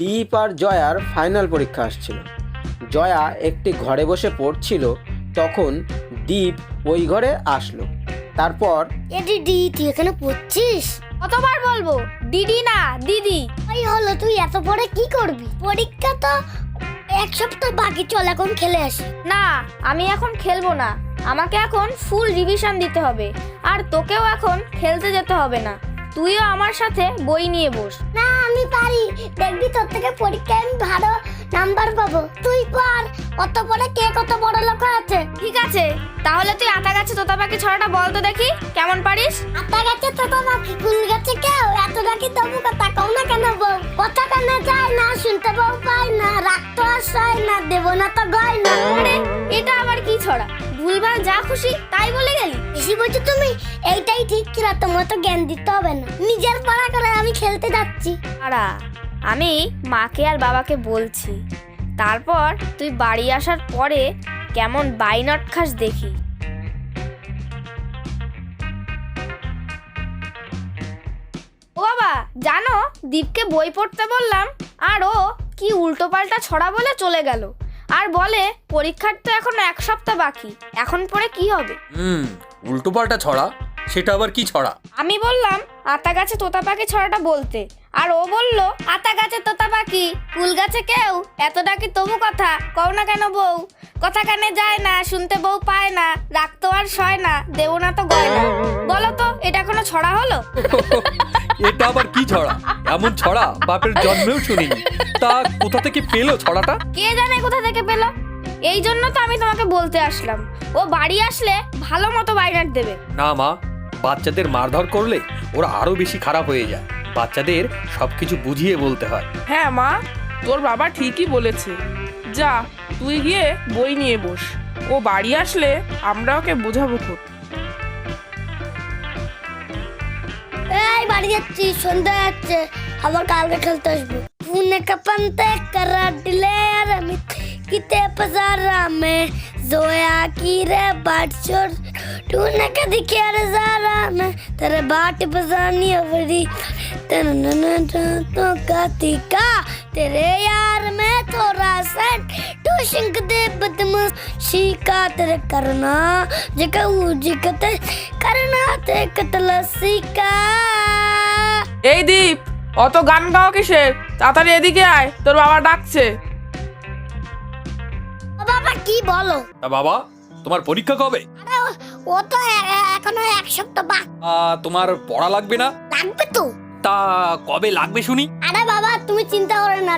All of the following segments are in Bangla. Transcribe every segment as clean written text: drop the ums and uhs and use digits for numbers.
দীপ আর জয়ার ফাইনাল পরীক্ষা আসছিল। জয়া একটি ঘরে বসে পড়ছিল, তখন দীপ ওই ঘরে আসলো। তারপর, এ দিদি, তুই এখানে পড়ছিস? কতবার বলবো দিদি না দিদি? ওই হলো, তুই এত পরে কি করবি? পরীক্ষা তো এক সপ্তাহ বাকি, চল এখন খেলে আসি। না, আমি এখন খেলবো না, আমাকে এখন ফুল রিভিশন দিতে হবে। আর তোকেও এখন খেলতে যেতে হবে না, তুইও আমার সাথে বই নিয়ে বস। না, আমি পারি, দেখবি তোর থেকে পরীক্ষায় আমি ভালো নাম্বার পাবো। তুই পড়, অত পরে কে কত বড় লোক আছে। ঠিক আছে, তাহলে তুই আতা গাছে তোতা পাখি ছড়াটা বল তো দেখি কেমন পারিস। আতা গাছে তোতা পাখি, কুল গাছে কেউ, এত ডাকি তবু কথা কও না কেন বউ? কথা কানে যায় না, শুনতে বউ পাই না, রাখতো আশায় না, দেবো না তো গয় না। আরে এটা আবার কি ছড়া? ভুলভাল যা খুশি তাই বলে গেলি। বেশি বলছো তুমি, এইটাই ঠিক ছিল, তোমার তো জ্ঞান দিতে হবে না। নিজের পড়া করে আমি খেলতে যাচ্ছি। আরা, আমি মাকে আর বাবাকে বলছি, তারপর তুই বাড়ি আসার পরে কেমন বাইনট খাস দেখি। ও বাবা, জানো দীপকে বই পড়তে বললাম আর ও কি উল্টোপাল্টা ছড়া বলে চলে গেল, আর বলে পরীক্ষার তো এখন এক সপ্তাহ বাকি, এখন পরে কি হবে? উল্টোপাল্টা ছড়া? সেটা আবার কি ছড়া? আমি বললাম আতা গাছে তোতা পাখি ছড়াটা বলতে, আর ও বলল আতা গাছে তোতা পাখি, কুল গাছে কেউ, এত ডাকি তবু কথা কও না কেন বউ? কথা কানে যায় না, শুনতে বউ পায় না, রাখতো আর সয় না, দেবো না তো গয়না। বলো তো এটা কোনো ছড়া হলো? এটা আবার কি ছড়া? এমন ছড়া বাপের জন্মেও শুনিনি। তা কোথা থেকে পেলো ছড়াটা? কে জানে কোথা থেকে পেলো? এই জন্য তো আমি তোমাকে বলতে আসলাম, ও বাড়ি আসলে ভালো মতো বাইনাট দেবে। না মা, বাচ্চাদের মারধর করলে ওরা আরো বেশি খারাপ হয়ে যায়। বাচ্চাদের সবকিছু বুঝিয়ে বলতে হয়। হ্যাঁ মা, তোর বাবা ঠিকই বলেছে। যা, তুই গিয়ে বই নিয়ে বস, ও বাড়ি আসলে আমরা ওকে বোঝাবো খুব। এই বাড়ি যাচ্ছি, সন্ধ্যা যাচ্ছে, আবার কালকে খেলতে আসবো। পুনে কাপান্তে করা ডিলের আমি কিতে পজারা মে जोया की रे बाट छोड़ तूने कदी क्या रे ज़ारा में तेरे बाट बजानी अवरी तो गाती का तेरे यार में थोड़ा सेंट तू शिंक दे बदमाशी का तेरे करना जगह उजी कते करना ते कतलसी का। এই দীপ, অত গান গাও কিসের? তাড়াতাড়ি এদিকে আয়, তোর বাবা ডাকছে। বাবা কি বলো? তা বাবা, তোমার পরীক্ষা কবে? আরে ও তো এখনো এক সপ্তাহ বাকি। তোমার পড়া লাগবে না? লাগবে তো। তা কবে লাগবে শুনি? আরে বাবা তুমি চিন্তা করো না,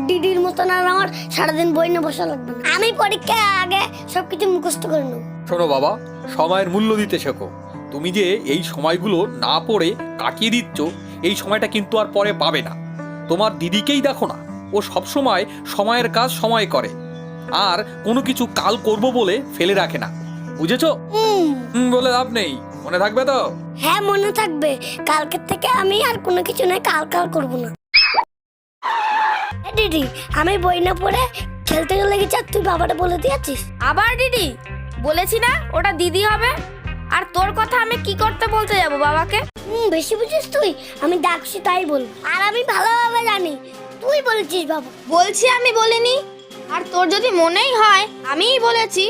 ডিডির মতন আর আমার সারাদিন বই নিয়ে বসা লাগবে না। আমি পরীক্ষার আগে সবকিছু মুখস্থ করে নেব। শোনো বাবা, সময়ের মূল্য দিতে শেখো। তুমি যে এই সময়গুলো না পড়ে কাটিয়ে দিচ্ছ, এই সময়টা কিন্তু আর পরে পাবে না। তোমার দিদিকেই দেখো না, ও সবসময় সময়ের কাজ সময় করে, আর কোনো কিছু কাল করব বলে ফেলে রাখে না। বুঝেছো? বলে লাভ নেই, মনে থাকবে তো? হ্যাঁ মনে থাকবে, কালকের থেকে আমি আর কোনো কিছু নয় কাল করব না। দিদি, আমি বই না পড়ে খেলতে চলে গেছি, আর তুই বাবাটা বলে দিয়েছিস? আবার দিদি? বলেছি না ওটা দিদি হবে। আর তোর কথা আমি কি করতে বলতে যাব বাবাকে? বেশি বুঝিস তুই, আমি ডাকছি তাই বল। আর আমি ভালোভাবে জানি তুই বলেছিস বাবা। বলছি আমি বলিনি, আর তোর যদি মনেই হয় আমিই বলেছি,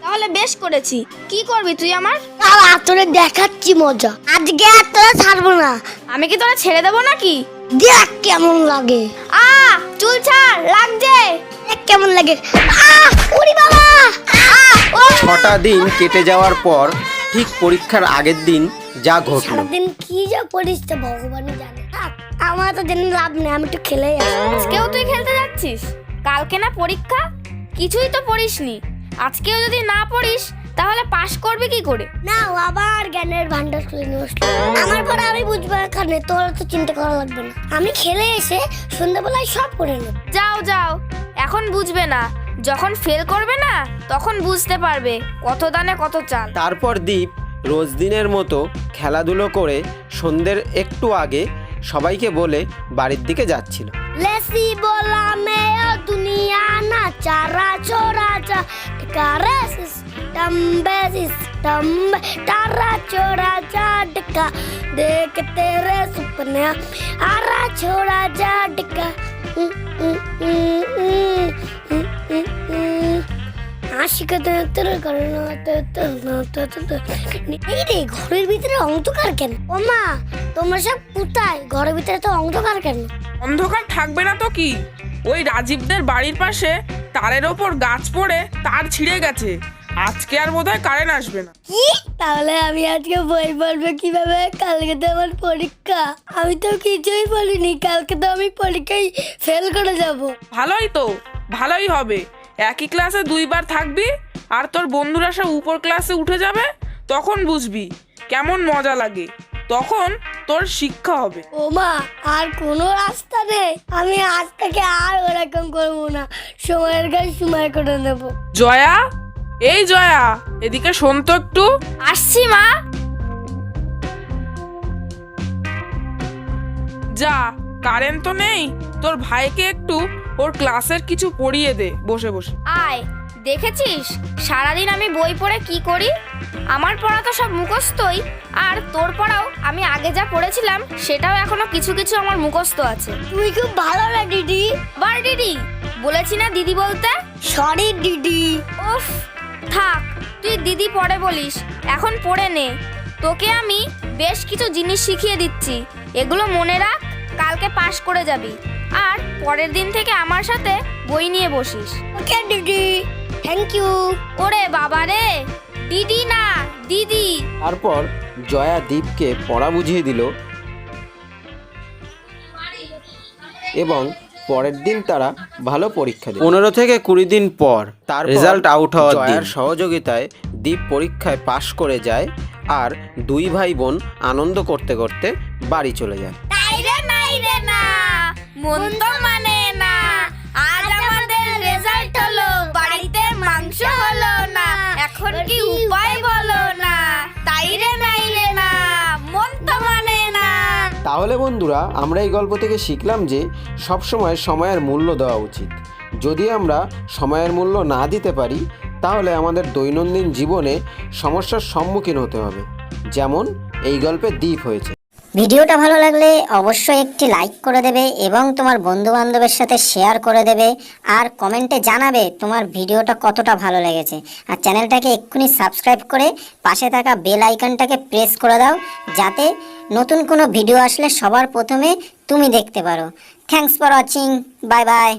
তাহলে বেশ করেছি। কি করবি তুই আমার? আর তোরে দেখাচ্ছি মজা, আজকে আর তোরা ছাড়বো না। আমি কি তোরা ছেড়ে দেবো নাকি? দেখ কেমন লাগে। চুল ছাড়, লাগছে। দেখ কেমন লাগে। ওরে বাবা! 6টা দিন কেটে যাওয়ার পর ঠিক পরীক্ষার আগের দিন যা ঘটলো। সারাদিন কি যা পড়িস তো ভগবানই জানে। আমার তো জেনে লাভ নেই, আমি একটু খেলেই আসি। আজকেও তুই খেলতে যাচ্ছিস? কালকে না পরীক্ষা? কিছুই তো পড়িসনি। আজকেও যদি না পড়িস তাহলে পাশ করবি কি করে? না, আবার জ্ঞানের ভান্ডার খুলে নিয়ে আসলো। আমার পরে আমি বুঝবো এখানে, তোর তো চিন্তা করা লাগবে না। আমি খেলে এসে সন্ধ্যাবেলায় সব করে নেব। যাও যাও, এখন বুঝবে না, যখন ফেল করবে না তখন বুঝতে পারবে কত দানে কত চাল। তারপর দীপ রোজ দিনের মতো খেলাধুলো করে সন্ধ্যের একটু আগে সবাইকে বলে বাড়ির দিকে যাচ্ছিল। लेसी बोला मैं दुनिया ना चारा छोरा चा टिकारे सिस्टम तारा छोरा चा टिका देख तेरे सपने आरा छोरा चा टिका শিখাতে এই রে, ঘরের ভিতরে অন্ধকার কেন? ও মা, তোমরা সব কোথায়? ঘরের ভিতরে তো অন্ধকার কেন? অন্ধকার থাকবে না তো কি, ওই রাজীবদের বাড়ির পাশে তারের ওপর গাছ পড়ে তার ছিঁড়ে গেছে, আজকে আর বোধহয় কারেন্ট আসবে না। কি? তাহলে আমি আজকে বই পড়বো কিভাবে? কালকে তো আমার পরীক্ষা, আমি তো কিছুই বলিনি, কালকে তো আমি পরীক্ষায় ফেল করে যাব। ভালোই তো, ভালোই হবে, একই ক্লাসে 2 বার থাকবি আর তোর বন্ধুরা সব উপর ক্লাসে উঠে যাবে, তখন বুঝবি কেমন মজা লাগে, তখন তোর শিক্ষা হবে। ও মা, আর কোনো রাস্তা নেই? আমি আজ থেকে আর ওরকম করবো না, সময়ের কাজ সময় করে নেবো। জয়া, এই জয়া, এদিকে শোন তো একটু। আসছি মা। যা, কারেন্ট তো নেই, তোর ভাইকে একটু ওর ক্লাসের কিছু পড়িয়ে দে বসে বসে। আয়, দেখেছিস সারাদিন আমি বই পড়ে কি করি? আমার পড়া তো সব মুখস্থই, আর তোর পড়াও আমি আগে যা পড়েছিলাম সেটাও এখনো কিছু কিছু আমার মুখস্থ আছে। তুই খুব ভালো না দিদি। বার দিদি, বলেছি না দিদি বলতে? সরি দিদি। উফ, থাক, তুই দিদি পরে বলিস, এখন পড়ে নে। তোকে আমি বেশ কিছু জিনিস শিখিয়ে দিচ্ছি, এগুলো মনে রাখ, কালকে পাশ করে যাবি। আর পরের দিন থেকে আমার সাথে বই নিয়ে বসিস। ওকে দিদি, থ্যাংক ইউ। ওরে বাবা রে, দিদি না দিদি। তারপর জয়া দীপকে পড়া বুঝিয়ে দিল এবং পরের দিন তারা ভালো পরীক্ষা দিল। 15 থেকে 20 দিন পর তার রেজাল্ট আউট হওয়ার জয়ার সহযোগিতায় দীপ পরীক্ষায় পাশ করে যায় আর 2 ভাই বোন আনন্দ করতে করতে বাড়ি চলে যায়। তাই রে নাই রে না, মন তো মানে না, আজ আমাদের রেজাল্ট হলো, বাড়িতে মাংস হলো না, এখন কি উপায় বলো না, তাই রে নাই রে না, মন তো মানে না। তাহলে বন্ধুরা, আমরা এই গল্প থেকে শিখলাম যে সবসময় সময়ের মূল্য দেওয়া উচিত। যদি আমরা সময়ের মূল্য না দিতে পারি তাহলে আমাদের দৈনন্দিন জীবনে সমস্যার সম্মুখীন হতে হবে, যেমন এই গল্পে দ্বীপ হয়েছে। ভিডিওটা ভালো লাগলে অবশ্যই একটি লাইক করে দেবে এবং তোমার বন্ধু বান্ধবের সাথে শেয়ার করে দেবে, আর কমেন্টে জানাবে তোমার ভিডিওটা কতটা ভালো লেগেছে। আর চ্যানেলটাকে এক্ষুনি সাবস্ক্রাইব করে পাশে থাকা বেল আইকনটাকে প্রেস করে দাও, যাতে নতুন কোনো ভিডিও আসলে সবার প্রথমে তুমি দেখতে পারো। Thanks for watching, bye bye.